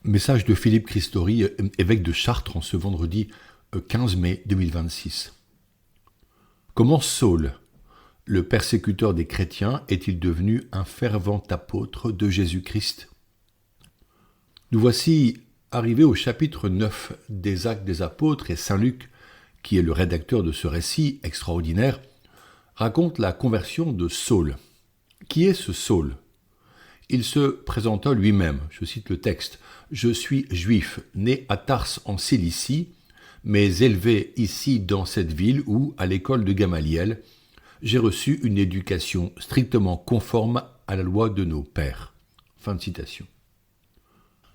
Message de Philippe Christori, évêque de Chartres, en ce vendredi 15 mai 2026. Comment Saul, le persécuteur des chrétiens, est-il devenu un fervent apôtre de Jésus-Christ ? Nous voici arrivés au chapitre 9 des Actes des Apôtres, et Saint Luc, qui est le rédacteur de ce récit extraordinaire, raconte la conversion de Saul. Qui est ce Saul ? Il se présenta lui-même, je cite le texte, « Je suis juif, né à Tars en Cilicie, mais élevé ici dans cette ville où, à l'école de Gamaliel, j'ai reçu une éducation strictement conforme à la loi de nos pères. » Fin de citation.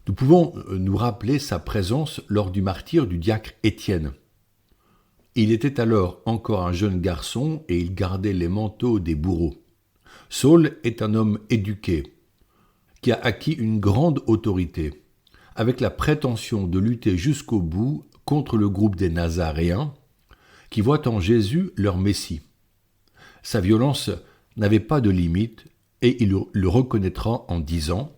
Nous pouvons nous rappeler sa présence lors du martyre du diacre Étienne. Il était alors encore un jeune garçon et il gardait les manteaux des bourreaux. Saul est un homme éduqué, qui a acquis une grande autorité, avec la prétention de lutter jusqu'au bout contre le groupe des Nazaréens, qui voient en Jésus leur Messie. Sa violence n'avait pas de limite, et il le reconnaîtra en disant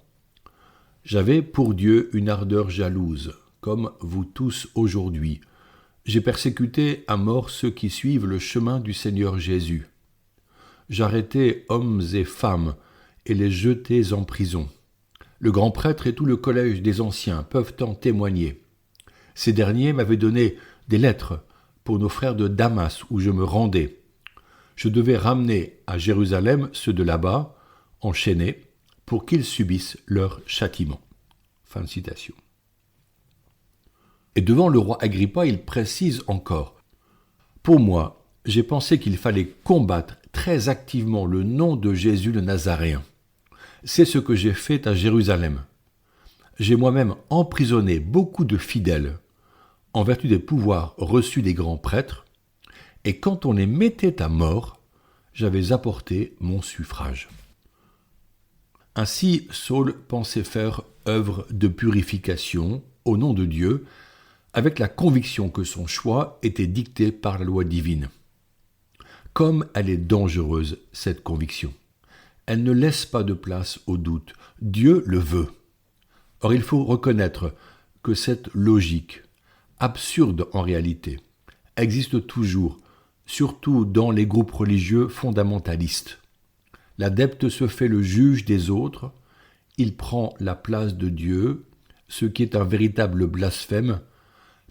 « J'avais pour Dieu une ardeur jalouse, comme vous tous aujourd'hui. J'ai persécuté à mort ceux qui suivent le chemin du Seigneur Jésus. J'arrêtai hommes et femmes, et les jetés en prison. Le grand prêtre et tout le collège des anciens peuvent en témoigner. Ces derniers m'avaient donné des lettres pour nos frères de Damas où je me rendais. Je devais ramener à Jérusalem ceux de là-bas, enchaînés, pour qu'ils subissent leur châtiment. » Fin de citation. Et devant le roi Agrippa, il précise encore « Pour moi, j'ai pensé qu'il fallait combattre très activement le nom de Jésus le Nazaréen. C'est ce que j'ai fait à Jérusalem. J'ai moi-même emprisonné beaucoup de fidèles en vertu des pouvoirs reçus des grands prêtres, et quand on les mettait à mort, j'avais apporté mon suffrage. » Ainsi, Saul pensait faire œuvre de purification au nom de Dieu, avec la conviction que son choix était dicté par la loi divine. Comme elle est dangereuse, cette conviction. Elle ne laisse pas de place au doute. Dieu le veut. Or, il faut reconnaître que cette logique, absurde en réalité, existe toujours, surtout dans les groupes religieux fondamentalistes. L'adepte se fait le juge des autres, il prend la place de Dieu, ce qui est un véritable blasphème,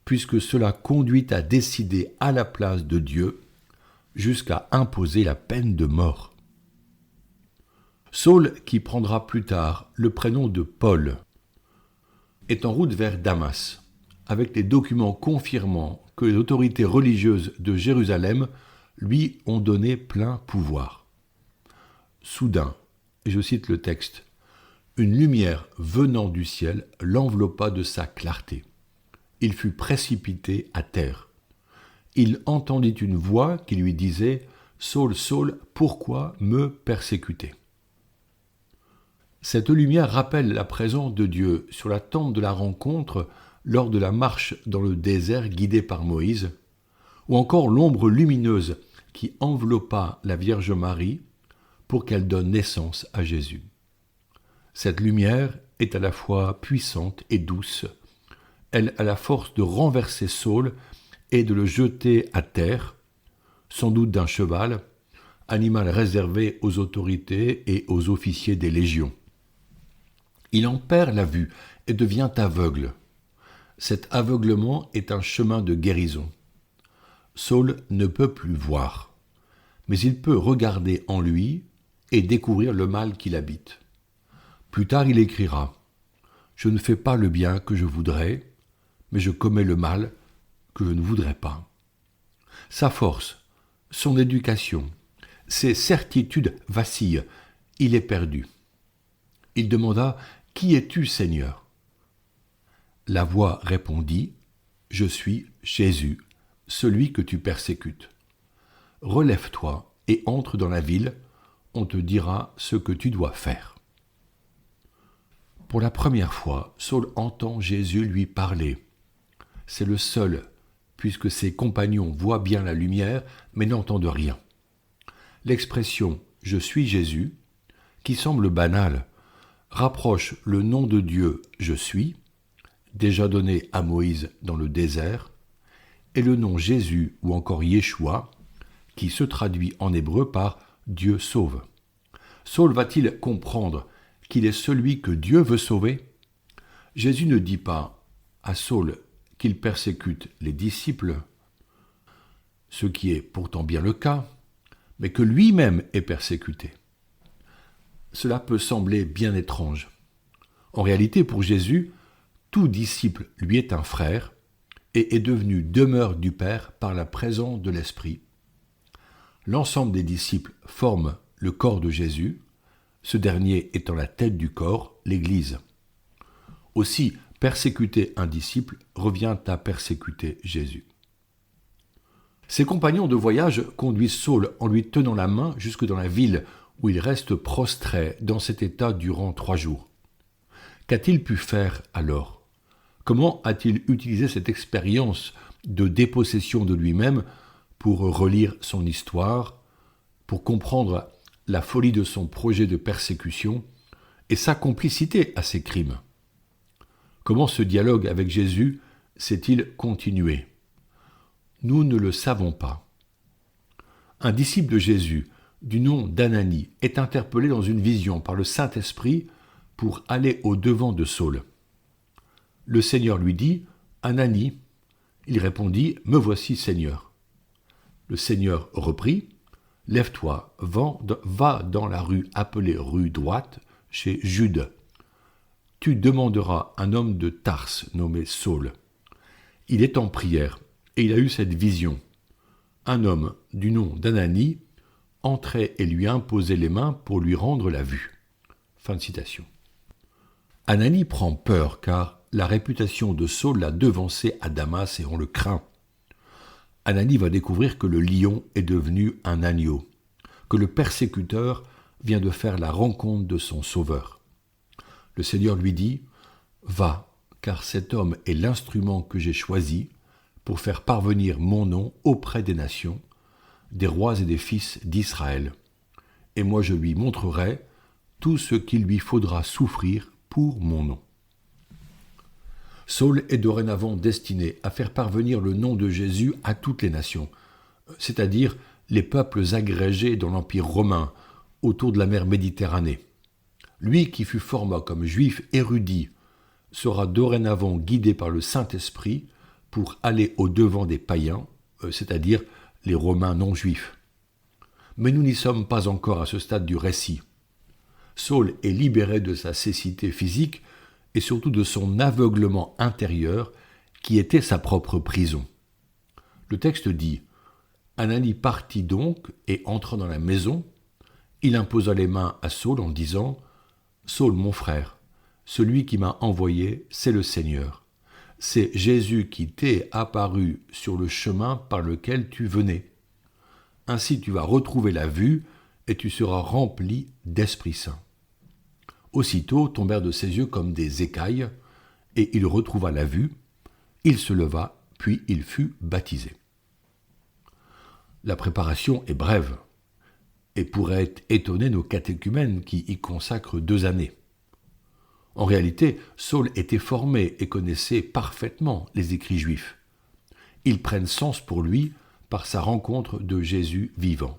puisque cela conduit à décider à la place de Dieu, jusqu'à imposer la peine de mort. Saul, qui prendra plus tard le prénom de Paul, est en route vers Damas, avec les documents confirmant que les autorités religieuses de Jérusalem lui ont donné plein pouvoir. Soudain, et je cite le texte, « Une lumière venant du ciel l'enveloppa de sa clarté. Il fut précipité à terre. Il entendit une voix qui lui disait « Saul, Saul, pourquoi me persécuter ?» Cette lumière rappelle la présence de Dieu sur la tente de la rencontre lors de la marche dans le désert guidée par Moïse, ou encore l'ombre lumineuse qui enveloppa la Vierge Marie pour qu'elle donne naissance à Jésus. Cette lumière est à la fois puissante et douce. Elle a la force de renverser Saul et de le jeter à terre, sans doute d'un cheval, animal réservé aux autorités et aux officiers des légions. Il en perd la vue et devient aveugle. Cet aveuglement est un chemin de guérison. Saul ne peut plus voir, mais il peut regarder en lui et découvrir le mal qui l'habite. Plus tard, il écrira « Je ne fais pas le bien que je voudrais, mais je commets le mal que je ne voudrais pas. » Sa force, son éducation, ses certitudes vacillent, il est perdu. Il demanda « Qui es-tu, Seigneur ?» La voix répondit « Je suis Jésus, celui que tu persécutes. Relève-toi et entre dans la ville, on te dira ce que tu dois faire. » Pour la première fois, Saul entend Jésus lui parler. C'est le seul, puisque ses compagnons voient bien la lumière, mais n'entendent rien. L'expression « Je suis Jésus », qui semble banale, rapproche le nom de Dieu « Je suis » déjà donné à Moïse dans le désert, et le nom Jésus ou encore Yeshua, qui se traduit en hébreu par Dieu sauve. Saul va-t-il comprendre qu'il est celui que Dieu veut sauver? Jésus ne dit pas à Saul qu'il persécute les disciples, ce qui est pourtant bien le cas, mais que lui-même est persécuté. Cela peut sembler bien étrange. En réalité, pour Jésus, tout disciple lui est un frère et est devenu demeure du Père par la présence de l'Esprit. L'ensemble des disciples forment le corps de Jésus, ce dernier étant la tête du corps, l'Église. Aussi, persécuter un disciple revient à persécuter Jésus. Ses compagnons de voyage conduisent Saul en lui tenant la main jusque dans la ville où il reste prostré dans cet état durant 3 jours. Qu'a-t-il pu faire alors? Comment a-t-il utilisé cette expérience de dépossession de lui-même pour relire son histoire, pour comprendre la folie de son projet de persécution et sa complicité à ses crimes? Comment ce dialogue avec Jésus s'est-il continué? Nous ne le savons pas. Un disciple de Jésus, du nom d'Ananie, est interpellé dans une vision par le Saint-Esprit pour aller au-devant de Saul. Le Seigneur lui dit « Ananie ». Il répondit « Me voici, Seigneur ». Le Seigneur reprit « Lève-toi, va dans la rue appelée rue droite, chez Jude. Tu demanderas un homme de Tarse nommé Saul. Il est en prière, et il a eu cette vision. Un homme du nom d'Ananie entrait et lui imposait les mains pour lui rendre la vue. » Fin de citation. Ananie prend peur car la réputation de Saul l'a devancé à Damas et on le craint. Ananie va découvrir que le lion est devenu un agneau, que le persécuteur vient de faire la rencontre de son sauveur. Le Seigneur lui dit « Va, car cet homme est l'instrument que j'ai choisi pour faire parvenir mon nom auprès des nations, des rois et des fils d'Israël. Et moi je lui montrerai tout ce qu'il lui faudra souffrir pour mon nom. » Saul est dorénavant destiné à faire parvenir le nom de Jésus à toutes les nations, c'est-à-dire les peuples agrégés dans l'Empire romain, autour de la mer Méditerranée. Lui qui fut format comme juif érudit sera dorénavant guidé par le Saint-Esprit pour aller au-devant des païens, c'est-à-dire les Romains non-juifs. Mais nous n'y sommes pas encore à ce stade du récit. Saul est libéré de sa cécité physique et surtout de son aveuglement intérieur qui était sa propre prison. Le texte dit « Ananie partit donc et entra dans la maison. Il imposa les mains à Saul en disant « Saul, mon frère, celui qui m'a envoyé, c'est le Seigneur. C'est Jésus qui t'est apparu sur le chemin par lequel tu venais. Ainsi tu vas retrouver la vue et tu seras rempli d'Esprit Saint. » Aussitôt tombèrent de ses yeux comme des écailles, et il retrouva la vue. Il se leva, puis il fut baptisé. La préparation est brève, et pourrait étonner nos catéchumènes qui y consacrent 2 années. En réalité, Saul était formé et connaissait parfaitement les écrits juifs. Ils prennent sens pour lui par sa rencontre de Jésus vivant.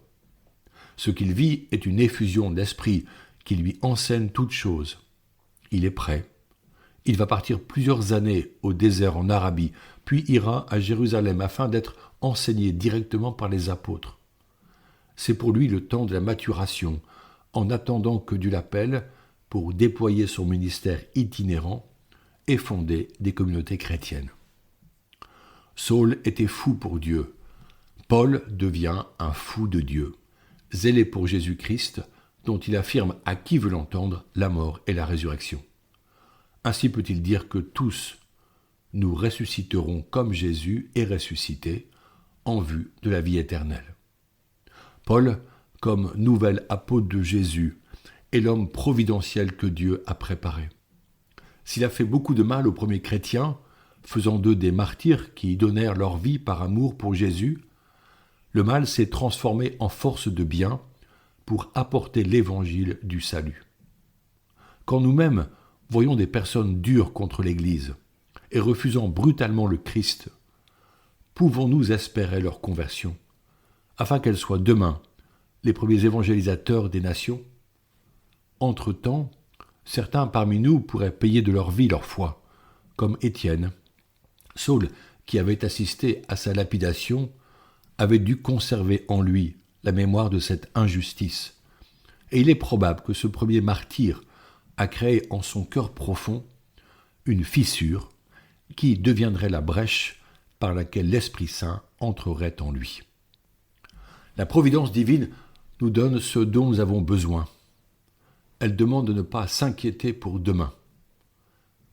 Ce qu'il vit est une effusion d'esprit qui lui enseigne toutes choses. Il est prêt. Il va partir plusieurs années au désert en Arabie, puis ira à Jérusalem afin d'être enseigné directement par les apôtres. C'est pour lui le temps de la maturation, en attendant que Dieu l'appelle pour déployer son ministère itinérant et fonder des communautés chrétiennes. Saul était fou pour Dieu. Paul devient un fou de Dieu, zélé pour Jésus-Christ, dont il affirme à qui veut l'entendre la mort et la résurrection. Ainsi peut-il dire que tous nous ressusciterons comme Jésus est ressuscité en vue de la vie éternelle. Paul, comme nouvel apôtre de Jésus, est l'homme providentiel que Dieu a préparé. S'il a fait beaucoup de mal aux premiers chrétiens, faisant d'eux des martyrs qui donnèrent leur vie par amour pour Jésus, le mal s'est transformé en force de bien pour apporter l'évangile du salut. Quand nous-mêmes voyons des personnes dures contre l'Église et refusant brutalement le Christ, pouvons-nous espérer leur conversion, afin qu'elles soient demain les premiers évangélisateurs des nations? Entre-temps, certains parmi nous pourraient payer de leur vie leur foi, comme Étienne. Saul, qui avait assisté à sa lapidation, avait dû conserver en lui la mémoire de cette injustice. Et il est probable que ce premier martyr a créé en son cœur profond une fissure qui deviendrait la brèche par laquelle l'Esprit Saint entrerait en lui. La providence divine nous donne ce dont nous avons besoin. Elle demande de ne pas s'inquiéter pour demain.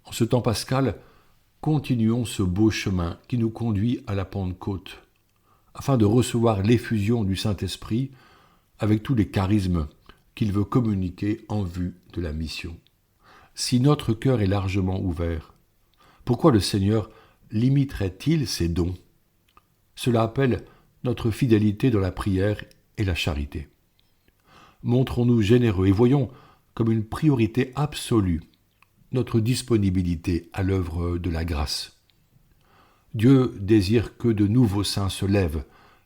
En ce temps pascal, continuons ce beau chemin qui nous conduit à la Pentecôte, afin de recevoir l'effusion du Saint-Esprit avec tous les charismes qu'il veut communiquer en vue de la mission. Si notre cœur est largement ouvert, pourquoi le Seigneur limiterait-il ses dons? Cela appelle notre fidélité dans la prière et la charité. Montrons-nous généreux et voyons comme une priorité absolue notre disponibilité à l'œuvre de la grâce. Dieu désire que de nouveaux saints se lèvent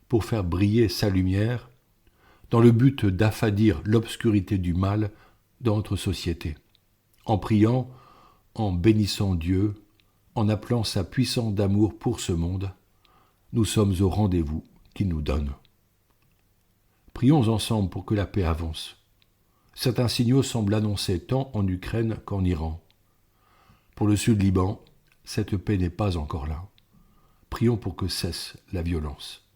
pour faire briller sa lumière dans le but d'affadir l'obscurité du mal dans notre société. En priant, en bénissant Dieu, en appelant sa puissance d'amour pour ce monde, nous sommes au rendez-vous qu'il nous donne. Prions ensemble pour que la paix avance. Certains signaux semblent annoncer tant en Ukraine qu'en Iran. Pour le sud Liban, cette paix n'est pas encore là. Prions pour que cesse la violence.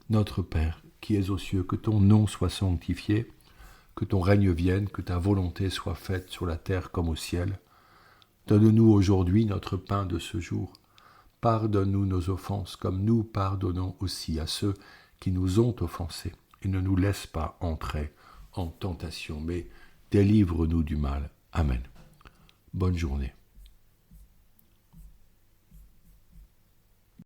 Notre Père, qui es aux cieux, que ton nom soit sanctifié, que ton règne vienne, que ta volonté soit faite sur la terre comme au ciel. Donne-nous aujourd'hui notre pain de ce jour. Pardonne-nous nos offenses, comme nous pardonnons aussi à ceux qui nous ont offensés. Et ne nous laisse pas entrer en tentation, mais délivre-nous du mal. Amen. Bonne journée.